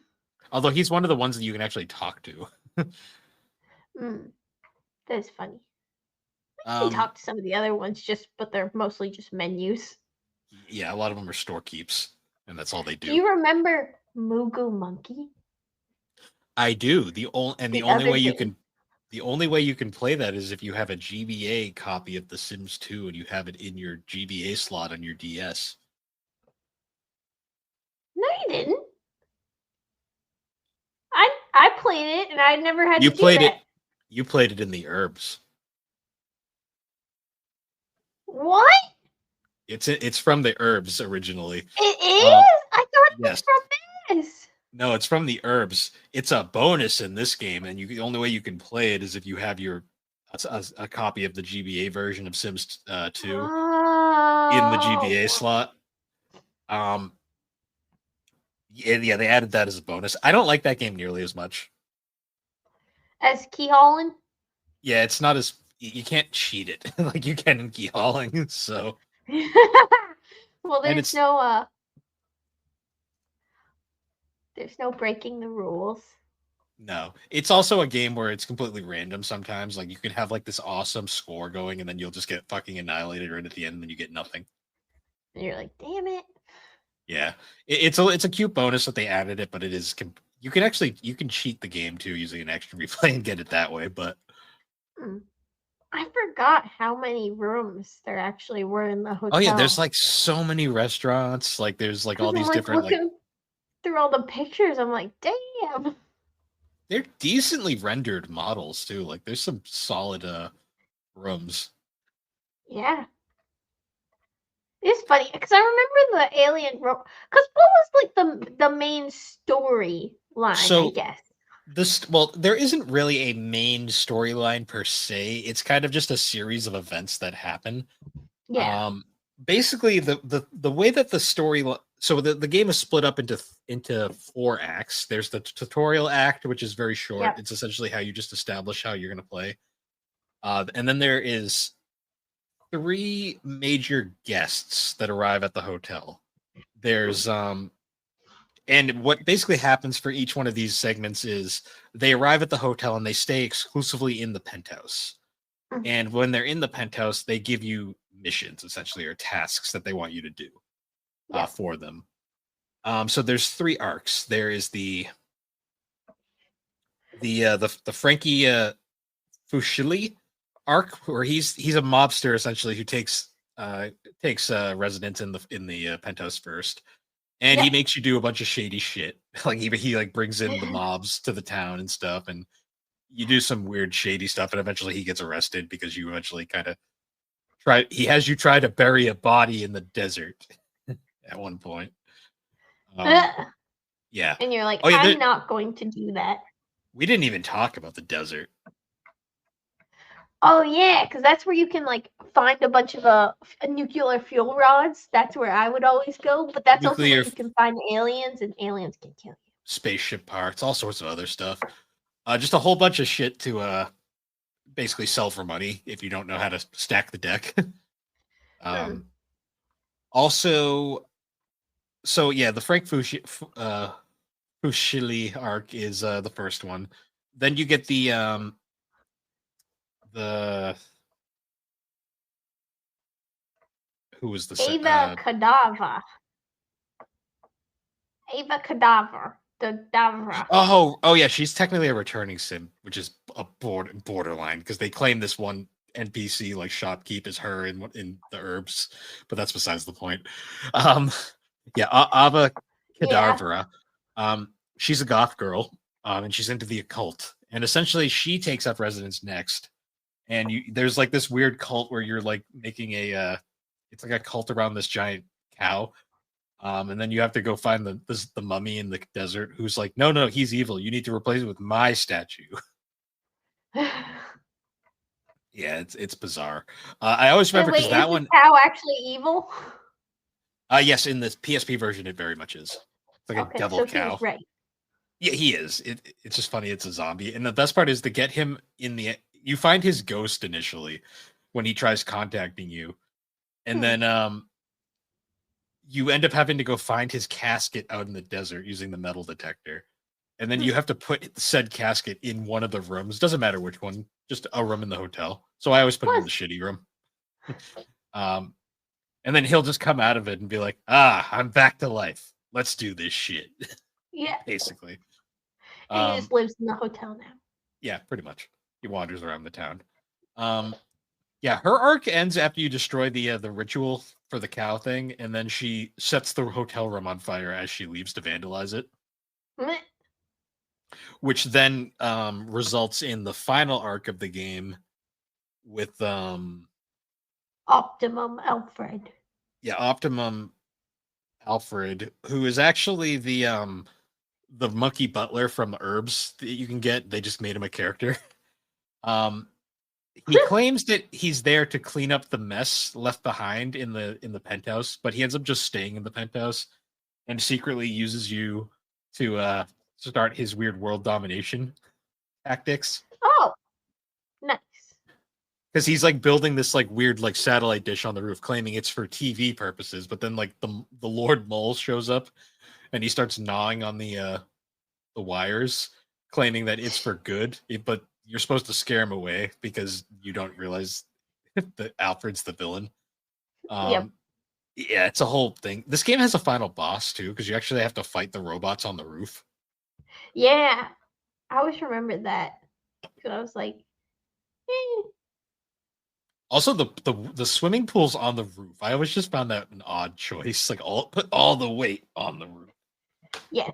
Speaker 1: Although he's one of the ones that you can actually talk to.
Speaker 2: That's funny. You can talk to some of the other ones, but they're mostly just menus.
Speaker 1: Yeah, a lot of them are store keeps, and that's all they do.
Speaker 2: Do you remember Mugu Monkey?
Speaker 1: I do. The only way you can play that is if you have a GBA copy of The Sims 2 and you have it in your GBA slot on your DS.
Speaker 2: No, you didn't. I played it, and I never had.
Speaker 1: You played it. You played it in the herbs.
Speaker 2: What?
Speaker 1: It's from the Herbs originally.
Speaker 2: It
Speaker 1: Um,
Speaker 2: is? I thought it was
Speaker 1: yes.
Speaker 2: from this.
Speaker 1: No, it's from the Herbs. It's a bonus in this game, and the only way you can play it is if you have a copy of the GBA version of Sims 2 in the GBA
Speaker 2: Oh.
Speaker 1: slot. Um, yeah, they added that as a bonus. I don't like that game nearly as much.
Speaker 2: As Key Holland?
Speaker 1: Yeah, it's not as you can't cheat it like you can in Key Hauling. So,
Speaker 2: Well,
Speaker 1: and
Speaker 2: there's no breaking the rules.
Speaker 1: no, it's also a game where it's completely random sometimes. Like you can have like this awesome score going, and then you'll just get fucking annihilated right at the end, and then you get nothing.
Speaker 2: And you're like, damn it.
Speaker 1: Yeah, it's a cute bonus that they added it, but it is you can cheat the game too using an extra replay and get it that way. But
Speaker 2: I forgot how many rooms there actually were in the hotel.
Speaker 1: oh yeah, there's like so many restaurants. Like there's like all these
Speaker 2: I'm
Speaker 1: different
Speaker 2: looking through all the pictures. I'm like, damn.
Speaker 1: They're decently rendered models too. Like there's some solid rooms.
Speaker 2: Yeah. It's funny because I remember the alien room. Because what was like the main story line?
Speaker 1: So
Speaker 2: I guess
Speaker 1: there isn't really a main storyline per se. It's kind of just a series of events that happen.
Speaker 2: Yeah.
Speaker 1: Basically, the way that the story so the game is split up into 4 acts. There's the tutorial act, which is very short.
Speaker 2: Yep.
Speaker 1: It's essentially how you just establish how you're going to play. And then there is 3 major guests that arrive at the hotel. There's and what basically happens for each one of these segments is they arrive at the hotel and they stay exclusively in the penthouse. And when they're in the penthouse, they give you missions essentially or tasks that they want you to do for them. So there's 3 arcs. There is the Frankie Fushili arc where he's a mobster essentially who takes residence in the penthouse first, and he makes you do a bunch of shady shit. Like he like brings in the mobs to the town and stuff, and you do some weird shady stuff, and eventually he gets arrested because you eventually kind of he has you try to bury a body in the desert at one point. Yeah.
Speaker 2: And you're like,
Speaker 1: oh, yeah,
Speaker 2: I'm not going to do that.
Speaker 1: We didn't even talk about the desert.
Speaker 2: Oh yeah, because that's where you can like find a bunch of nuclear fuel rods. That's where I would always go. But that's also where you can find aliens, and aliens can kill you.
Speaker 1: Spaceship parts, all sorts of other stuff. Just a whole bunch of shit to basically sell for money if you don't know how to stack the deck. Also, so yeah, the Frank Fushili arc is the first one. Then you get the who was the
Speaker 2: Ava Cadaver. Ava Cadaver. The Davra.
Speaker 1: Oh yeah, she's technically a returning sim, which is a borderline because they claim this one NPC like shopkeep is her in the Herbs, but that's besides the point. Yeah, Ava Kedavra. She's a goth girl, and she's into the occult, and essentially she takes up residence next. And there's like this weird cult where you're like making it's like a cult around this giant cow. And then you have to go find the mummy in the desert who's like, no, he's evil. You need to replace it with my statue. Yeah, it's bizarre. I always remember because that one.
Speaker 2: Cow actually evil?
Speaker 1: Yes, in the PSP version, it very much is. It's like a devil cow.
Speaker 2: Right.
Speaker 1: Yeah, he is. It's just funny. It's a zombie, and the best part is to get him in the. You find his ghost initially when he tries contacting you, and then you end up having to go find his casket out in the desert using the metal detector. And then you have to put said casket in one of the rooms. Doesn't matter which one, just a room in the hotel. So I always put it in the shitty room. And then he'll just come out of it and be like, I'm back to life. Let's do this shit.
Speaker 2: Yeah.
Speaker 1: Basically.
Speaker 2: And he just lives in the hotel now.
Speaker 1: Yeah, pretty much. He wanders around the town. Yeah, her arc ends after you destroy the ritual for the cow thing, and then she sets the hotel room on fire as she leaves to vandalize it. Which then results in the final arc of the game with
Speaker 2: Optimum Alfred.
Speaker 1: Yeah, Optimum Alfred, who is actually the monkey butler from Herbs that you can get. They just made him a character. Um, he claims that he's there to clean up the mess left behind in the penthouse, but he ends up just staying in the penthouse and secretly uses you to start his weird world domination tactics.
Speaker 2: Oh, nice.
Speaker 1: Because he's like building this like weird like satellite dish on the roof, claiming it's for TV purposes. But then like the Lord Mole shows up and he starts gnawing on the wires, claiming that it's for good. But you're supposed to scare him away because you don't realize that Alfred's the villain.
Speaker 2: Yep.
Speaker 1: Yeah, it's a whole thing. This game has a final boss too, because you actually have to fight the robots on the roof.
Speaker 2: Yeah. I always remembered that. Because I was like, eh.
Speaker 1: Also, the swimming pools on the roof. I always just found that an odd choice. Like put all the weight on the roof.
Speaker 2: Yes.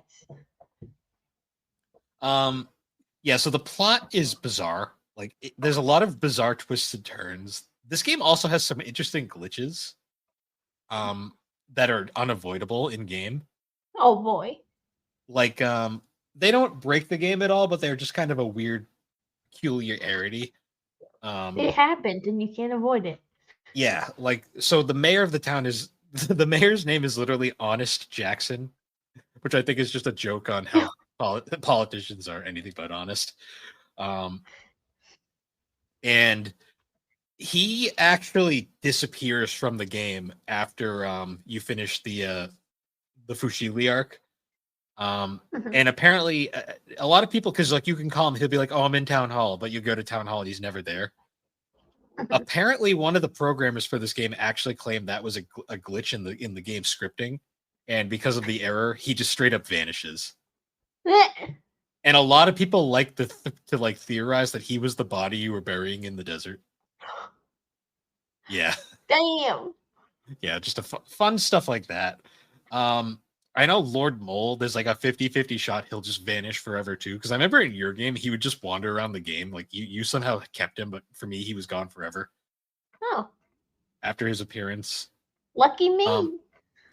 Speaker 1: Yeah. So the plot is bizarre. Like there's a lot of bizarre twists and turns. This game also has some interesting glitches, that are unavoidable in game.
Speaker 2: Oh boy.
Speaker 1: Like they don't break the game at all, but they're just kind of a weird peculiarity.
Speaker 2: It happened and you can't avoid it.
Speaker 1: Yeah, like so the mayor of the town is the mayor's name is literally Honest Jackson, which I think is just a joke on how politicians are anything but honest. And he actually disappears from the game after you finish the Fushili arc. And apparently a lot of people, because like you can call him, he'll be like, oh, I'm in town hall, but you go to town hall and he's never there. Apparently one of the programmers for this game actually claimed that was a glitch in the game scripting, and because of the error he just straight up vanishes. And a lot of people like to like theorize that he was the body you were burying in the desert. Yeah.
Speaker 2: Damn.
Speaker 1: Yeah, just a fun stuff like that. I know Lord Mole, there's like a 50-50 shot he'll just vanish forever too. Because I remember in your game, he would just wander around the game. Like you somehow kept him, but for me, he was gone forever.
Speaker 2: Oh.
Speaker 1: After his appearance.
Speaker 2: Lucky me.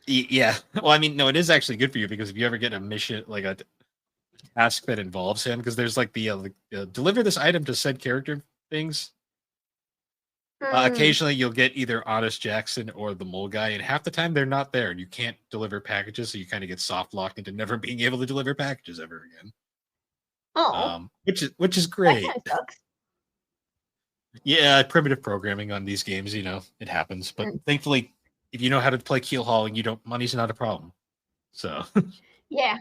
Speaker 1: Yeah. Well, I mean, no, it is actually good for you because if you ever get a mission, like a task that involves him, because there's like the deliver this item to said character things. Occasionally, you'll get either Honest Jackson or the Mole Guy, and half the time they're not there, and you can't deliver packages, so you kind of get soft locked into never being able to deliver packages ever again.
Speaker 2: Oh,
Speaker 1: which is great.
Speaker 2: That kind of sucks.
Speaker 1: Yeah, primitive programming on these games, you know, it happens. But thankfully, if you know how to play keel hauling, money's not a problem. So
Speaker 2: yeah.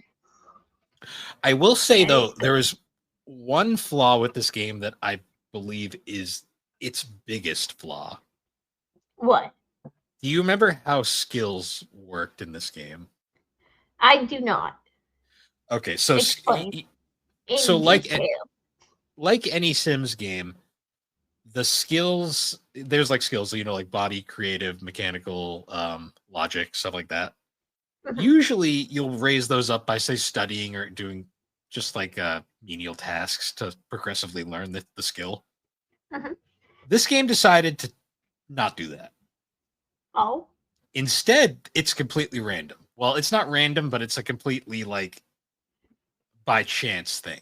Speaker 1: I will say though, there is one flaw with this game that I believe is its biggest flaw.
Speaker 2: What?
Speaker 1: Do you remember how skills worked in this game?
Speaker 2: I do not.
Speaker 1: Okay, so
Speaker 2: explain.
Speaker 1: So like any Sims game, the skills, there's like skills, you know, like body, creative, mechanical, logic, stuff like that. Usually you'll raise those up by say studying or doing just like menial tasks to progressively learn the skill. This game decided to not do that.
Speaker 2: Oh.
Speaker 1: Instead, it's completely random. Well, it's not random, but it's a completely like by chance thing.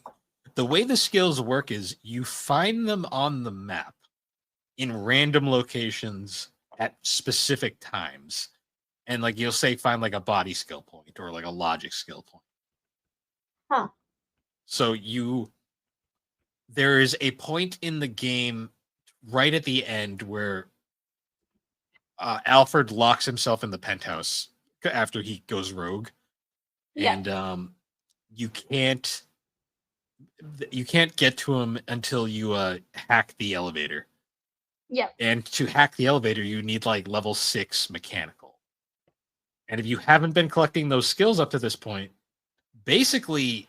Speaker 1: The way the skills work is you find them on the map in random locations at specific times. And like you'll say find like a body skill point or like a logic skill point.
Speaker 2: Huh.
Speaker 1: So there is a point in the game right at the end where Alfred locks himself in the penthouse after he goes rogue. Yeah. And you can't get to him until you hack the elevator.
Speaker 2: Yeah.
Speaker 1: And to hack the elevator, you need like level 6 mechanical. And if you haven't been collecting those skills up to this point, basically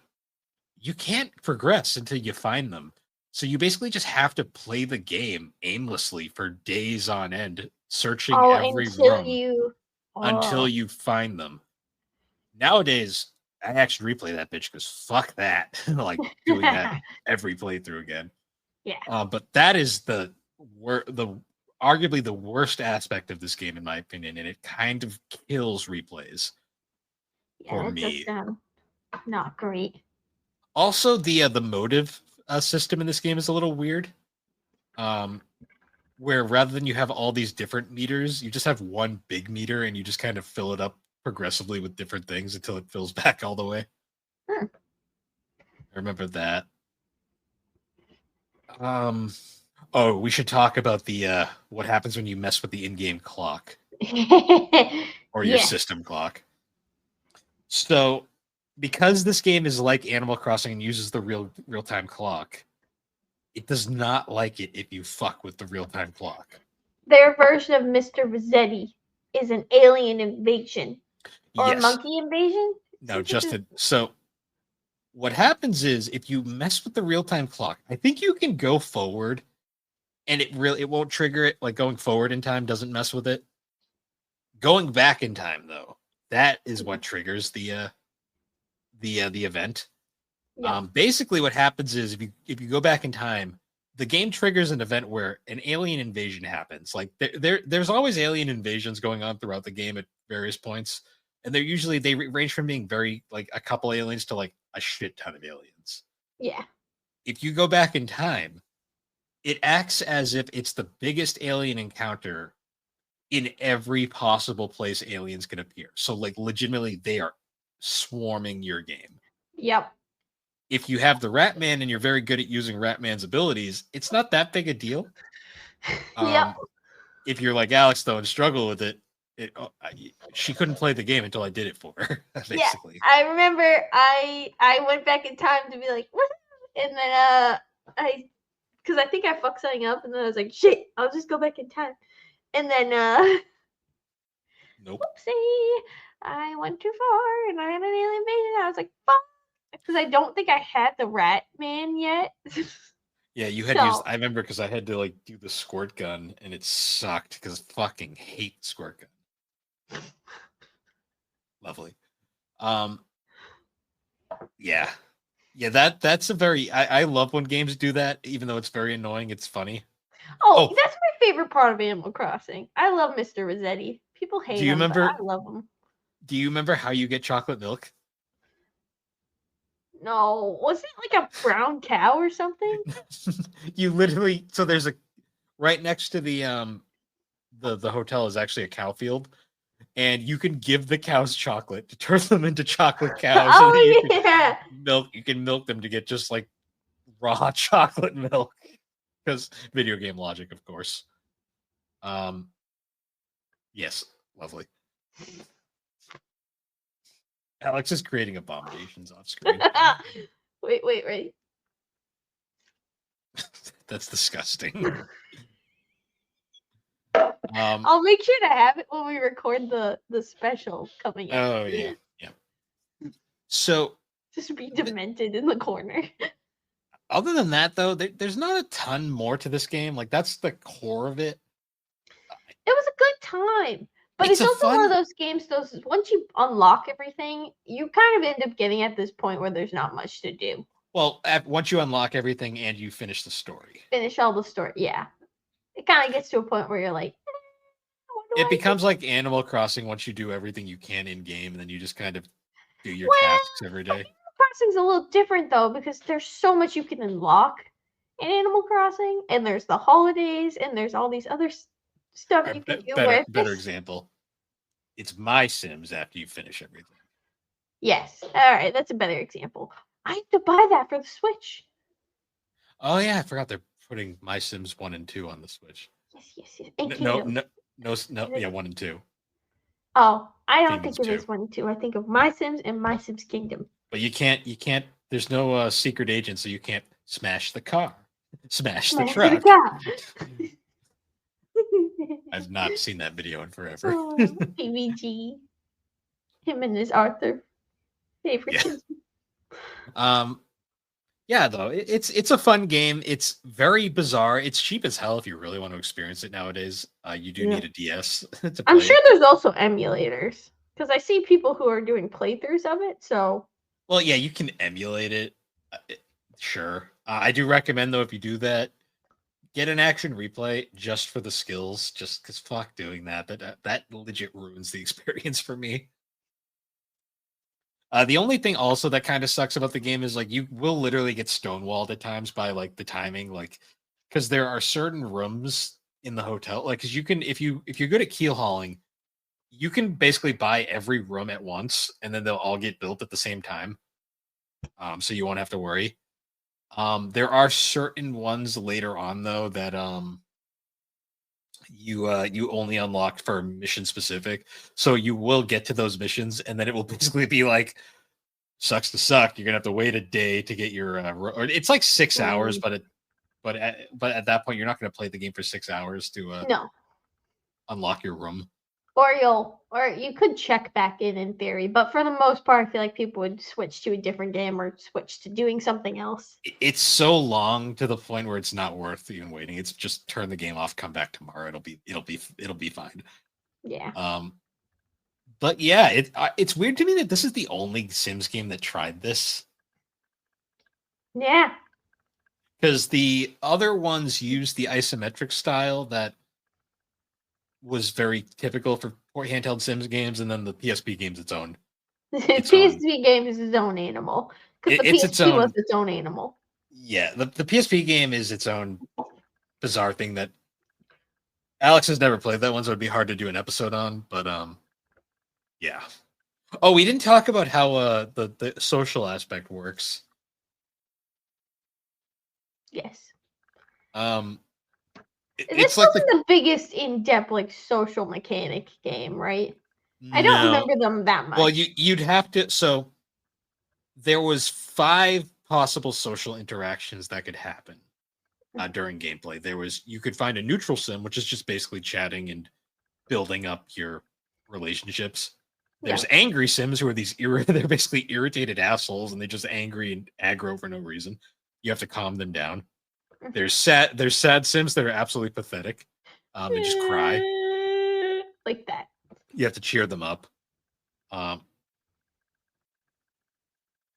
Speaker 1: you can't progress until you find them. So you basically just have to play the game aimlessly for days on end, searching every room until you find them. Nowadays, I actually replay that bitch because fuck that. Like doing that every playthrough again.
Speaker 2: Yeah.
Speaker 1: But that is the arguably the worst aspect of this game, in my opinion, and it kind of kills replays for
Speaker 2: Yeah, it does
Speaker 1: me.
Speaker 2: sound not great.
Speaker 1: Also, the motive system in this game is a little weird. Where rather than you have all these different meters, you just have one big meter and you just kind of fill it up progressively with different things until it fills back all the way.
Speaker 2: Hmm.
Speaker 1: I remember that. Oh, we should talk about the what happens when you mess with the in-game clock or your
Speaker 2: Yeah.
Speaker 1: system clock. So, because this game is like Animal Crossing and uses the real-time clock, it does not like it if you fuck with the real-time clock.
Speaker 2: Their version of Mr. Rossetti is an alien invasion or
Speaker 1: Yes.
Speaker 2: monkey invasion.
Speaker 1: No, Justin. So what happens is if you mess with the real-time clock, I think you can go forward and it won't trigger it. Like going forward in time doesn't mess with it. Going back in time though, that is what triggers the event.
Speaker 2: Yeah.
Speaker 1: Basically what happens is if you go back in time, the game triggers an event where an alien invasion happens. Like there's always alien invasions going on throughout the game at various points. And they range from being very like a couple aliens to like a shit ton of aliens.
Speaker 2: Yeah.
Speaker 1: If you go back in time, it acts as if it's the biggest alien encounter in every possible place aliens can appear. So like legitimately they are swarming your game.
Speaker 2: Yep.
Speaker 1: If you have the Ratman and you're very good at using Ratman's abilities, it's not that big a deal.
Speaker 2: Yep.
Speaker 1: If you're like Alex though and struggle with it, she couldn't play the game until I did it for her. Basically,
Speaker 2: yeah. I remember I went back in time to be like, and then because I think I fucked something up, and then I was like, shit, I'll just go back in time, and then
Speaker 1: nope.
Speaker 2: Whoopsie, I went too far, and I had an alien invasion. I was like, fuck, because I don't think I had the Rat Man yet.
Speaker 1: Yeah, you had used. I remember because I had to like do the squirt gun, and it sucked because I fucking hate squirt gun. Lovely. Yeah. That's a very. I love when games do that, even though it's very annoying. It's funny.
Speaker 2: Oh, that's my favorite part of Animal Crossing. I love Mr. Rossetti. People hate him. Remember? But I love him.
Speaker 1: Do you remember how you get chocolate milk?
Speaker 2: No, was it like a brown cow or something?
Speaker 1: You literally there's a right next to the hotel is actually a cow field, and you can give the cows chocolate to turn them into chocolate cows.
Speaker 2: Oh yeah.
Speaker 1: You can milk them to get just like raw chocolate milk because video game logic, of course. Yes, lovely. Alex is creating abominations off screen.
Speaker 2: Wait.
Speaker 1: That's disgusting.
Speaker 2: I'll make sure to have it when we record the special coming out.
Speaker 1: Oh yeah. So
Speaker 2: just be demented in the corner.
Speaker 1: Other than that, though, there's not a ton more to this game. Like that's the core of it.
Speaker 2: It was a good time. But it's also one of those games, once you unlock everything, you kind of end up getting at this point where there's not much to do.
Speaker 1: Well, once you unlock everything and you finish the story.
Speaker 2: Finish all the story, yeah. It kind of gets to a point where you're like,
Speaker 1: it becomes like Animal Crossing once you do everything you can in-game, and then you just kind of do your tasks every day.
Speaker 2: Animal Crossing's a little different, though, because there's so much you can unlock in Animal Crossing, and there's the holidays, and there's all these other stuff you can do with.
Speaker 1: Better example. It's My Sims after you finish everything.
Speaker 2: Yes. All right, that's a better example. I have to buy that for the Switch.
Speaker 1: Oh yeah, I forgot they're putting My Sims 1 and 2 on the Switch.
Speaker 2: Yes.
Speaker 1: And no, yeah, 1 and 2.
Speaker 2: Oh, I don't think it is 1 and 2. I think of My Sims and My Sims Kingdom.
Speaker 1: But you can't. There's no secret agent, so you can't smash the car, smash the truck. I've not seen that video in forever.
Speaker 2: Oh, PVG. Him and his Arthur. Favorite.
Speaker 1: Yeah, though it's a fun game. It's very bizarre. It's cheap as hell if you really want to experience it nowadays. You do need a DS.
Speaker 2: I'm sure there's also emulators because I see people who are doing playthroughs of it. So.
Speaker 1: Well, yeah, you can emulate it. Sure. I do recommend though if you do that, Get an action replay just for the skills, just because fuck doing that. That legit ruins the experience for me. The only thing also that kind of sucks about the game is like you will literally get stonewalled at times by like the timing, like because there are certain rooms in the hotel, like because you can if you're good at keel hauling, you can basically buy every room at once, and then they'll all get built at the same time. So you won't have to worry. There are certain ones later on though that you only unlock for mission specific. So you will get to those missions, and then it will basically be like sucks to suck. You're gonna have to wait a day to get your. Or it's like 6 hours, but at that point, you're not gonna play the game for 6 hours to
Speaker 2: No.
Speaker 1: unlock your room.
Speaker 2: Or you could check back in theory, but for the most part, I feel like people would switch to a different game or switch to doing something else.
Speaker 1: It's so long to the point where it's not worth even waiting. It's just turn the game off, come back tomorrow. It'll be fine.
Speaker 2: Yeah.
Speaker 1: But yeah, it's weird to me that this is the only Sims game that tried this.
Speaker 2: Yeah.
Speaker 1: Because the other ones used the isometric style that was very typical for handheld Sims games, and then the PSP game's its own.
Speaker 2: The PSP game is its own animal. Because the PSP was its own animal.
Speaker 1: Yeah, the PSP game is its own bizarre thing that Alex has never played that one, so it'd be hard to do an episode on, but yeah. Oh, we didn't talk about how the social aspect works.
Speaker 2: Yes.
Speaker 1: It's
Speaker 2: like the biggest in-depth like social mechanic game, right? I don't remember them that much.
Speaker 1: Well, you'd have to. So there was 5 possible social interactions that could happen during gameplay. You could find a neutral sim, which is just basically chatting and building up your relationships. There's angry sims who are they're basically irritated assholes, and they're just angry and aggro for no reason. You have to calm them down. There's sad sims that are absolutely pathetic. They just cry
Speaker 2: like that.
Speaker 1: You have to cheer them up.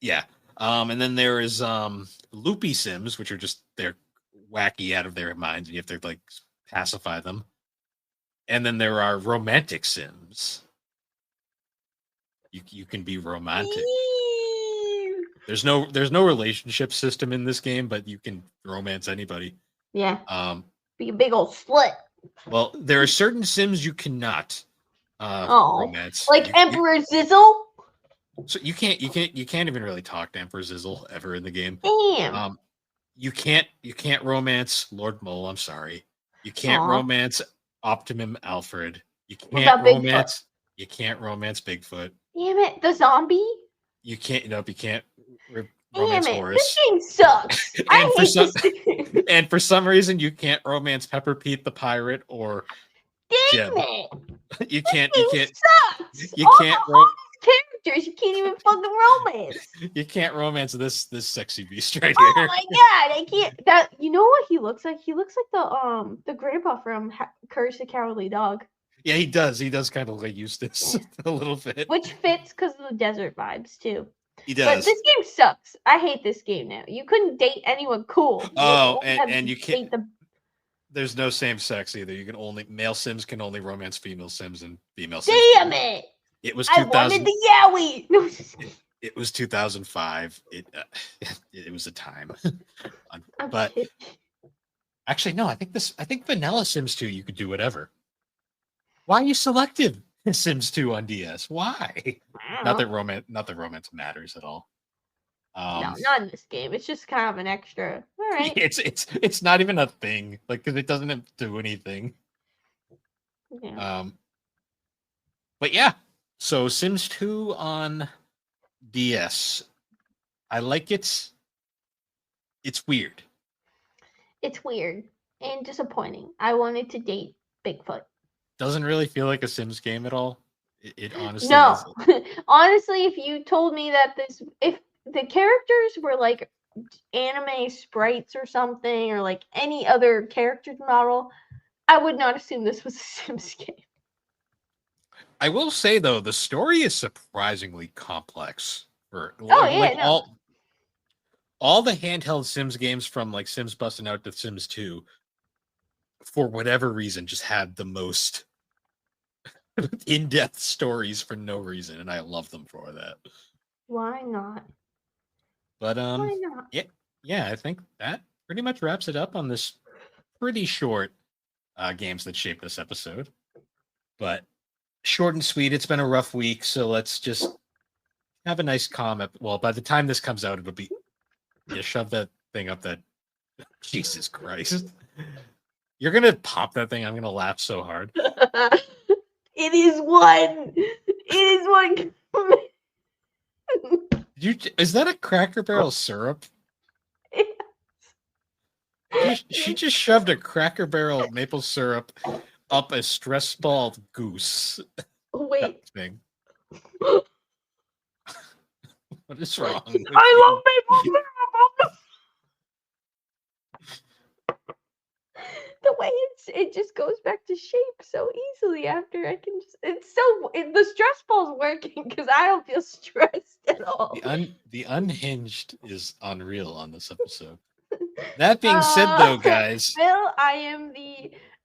Speaker 1: Yeah. And then there is loopy sims, which are just they're wacky out of their minds, and you have to like pacify them. And then there are romantic sims. You can be romantic. There's no relationship system in this game, but you can romance anybody.
Speaker 2: Yeah. Be a big old slut.
Speaker 1: Well, there are certain sims you cannot romance.
Speaker 2: Like Emperor Zizzle.
Speaker 1: So you can't even really talk to Emperor Zizzle ever in the game.
Speaker 2: Damn.
Speaker 1: You can't romance Lord Mole. I'm sorry. You can't romance Optimum Alfred. You can't romance. You can't romance Bigfoot.
Speaker 2: Damn it, the zombie.
Speaker 1: You can't. Nope. You can't
Speaker 2: romance
Speaker 1: Horace.
Speaker 2: This game sucks.
Speaker 1: And for some reason, you can't romance Pepper Pete the pirate or
Speaker 2: Damn it.
Speaker 1: You can't.
Speaker 2: Sucks.
Speaker 1: You can't
Speaker 2: characters. You can't even fucking romance.
Speaker 1: You can't romance this sexy beast right
Speaker 2: here.
Speaker 1: Oh
Speaker 2: my god, I can't. That you know what he looks like? He looks like the grandpa from Courage the Cowardly Dog.
Speaker 1: Yeah, he does. He does kind of like Eustace a little bit,
Speaker 2: which fits because of the desert vibes too.
Speaker 1: He does.
Speaker 2: But this game sucks. I hate this game now. You couldn't date anyone cool.
Speaker 1: And you can't. There's no same sex either. You can only male Sims can only romance female Sims, and female Sims.
Speaker 2: Damn it!
Speaker 1: It was
Speaker 2: 2000. I wanted the Yowie.
Speaker 1: It was 2005. It was a time. But actually, no. I think Vanilla Sims 2 you could do whatever. Why are you selective Sims 2 on DS? Why? Not that romance matters at all.
Speaker 2: No, not in this game. It's just kind of an extra. All right.
Speaker 1: It's not even a thing. Like, because it doesn't do anything.
Speaker 2: Yeah.
Speaker 1: But yeah. So Sims 2 on DS. I like it. It's weird.
Speaker 2: It's weird and disappointing. I wanted to date Bigfoot.
Speaker 1: Doesn't really feel like a Sims game at all. It honestly
Speaker 2: no. Honestly, if you told me that if the characters were like anime sprites or something, or like any other character model, I would not assume this was a Sims game.
Speaker 1: I will say though, the story is surprisingly complex. All the handheld Sims games from like Sims Busting Out to Sims 2 for whatever reason, just had the most in-depth stories for no reason, and I love them for that.
Speaker 2: Why not?
Speaker 1: But
Speaker 2: Why not?
Speaker 1: yeah, I think that pretty much wraps it up on this pretty short games that shaped this episode. But short and sweet. It's been a rough week, so let's just have a nice calm. Well, by the time this comes out, it'll be shove that thing up that. Jesus Christ! You're gonna pop that thing. I'm gonna laugh so hard.
Speaker 2: It is one. It is one.
Speaker 1: Is that a Cracker Barrel syrup? She just shoved a Cracker Barrel maple syrup up a stress balled goose.
Speaker 2: Wait.
Speaker 1: Thing. What is wrong?
Speaker 2: I love maple syrup. The way it just goes back to shape so easily after I can just the stress ball's working because I don't feel stressed at all.
Speaker 1: The unhinged is unreal on this episode. That being said, though, guys,
Speaker 2: Bill, I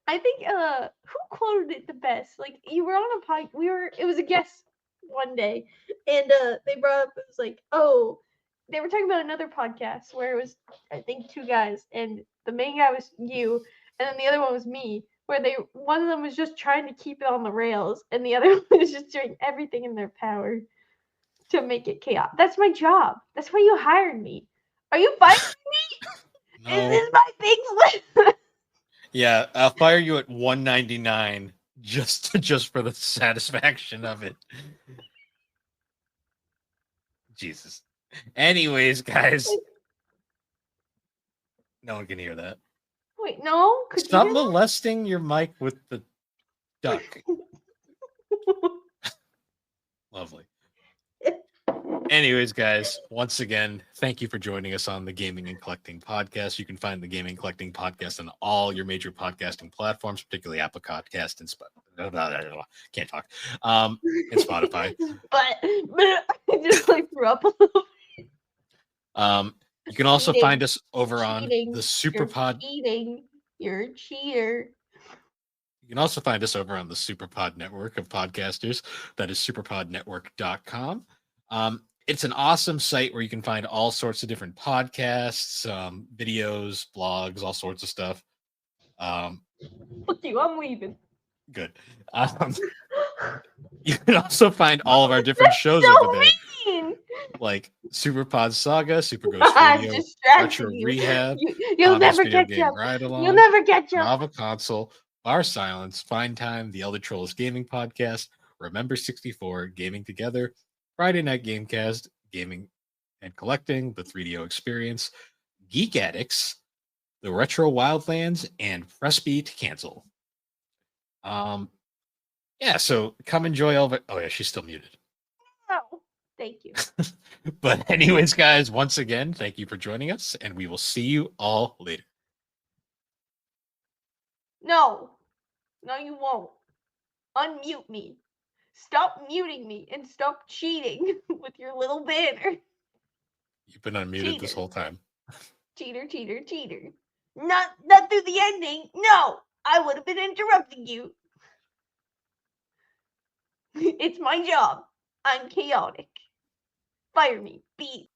Speaker 2: think who quoted it the best? Like you were on a podcast. It was a guest one day, and they brought up, it was like, oh, they were talking about another podcast where it was, I think, two guys, and the main guy was you, and then the other one was me, where one of them was just trying to keep it on the rails, and the other one was just doing everything in their power to make it chaotic. That's my job. That's why you hired me. Are you firing me?
Speaker 1: No.
Speaker 2: Is this my big flip?
Speaker 1: Yeah, I'll fire you at $1.99 just for the satisfaction of it. Jesus. Anyways, guys, no one can hear that.
Speaker 2: Wait, no.
Speaker 1: Stop molesting your mic with the duck. Lovely. Anyways, guys, once again, thank you for joining us on the Gaming and Collecting Podcast. You can find the Gaming and Collecting Podcast on all your major podcasting platforms, particularly Apple Podcast and can't talk. And Spotify.
Speaker 2: But I just like threw up a little bit.
Speaker 1: You can also find us over on the SuperPod.
Speaker 2: You're a cheater.
Speaker 1: You can also find us over on the SuperPod network of podcasters. That is superpodnetwork.com. It's an awesome site where you can find all sorts of different podcasts, videos, blogs, all sorts of stuff.
Speaker 2: Fuck you, I'm leaving.
Speaker 1: Good. You can also find all of our different shows over there. Like Superpod Saga, Super Ghost Radio, Retro Rehab,
Speaker 2: you'll never catch up. You'll never catch up.
Speaker 1: Nova Console, Bar Silence, Fine Time, The Elder Trolls Gaming Podcast, Remember 64, Gaming Together, Friday Night Gamecast, Gaming and Collecting, The 3DO Experience, Geek Addicts, The Retro Wildlands, and Press B to Cancel. Yeah, so come enjoy all of it. Oh yeah, she's still muted.
Speaker 2: Oh, thank you.
Speaker 1: But anyways, guys, once again, thank you for joining us, and we will see you all later.
Speaker 2: No, you won't. Unmute me. Stop muting me and stop cheating with your little banner.
Speaker 1: You've been unmuted this whole time.
Speaker 2: Cheater. Not through the ending. No, I would have been interrupting you. It's my job. I'm chaotic. Fire me, beast.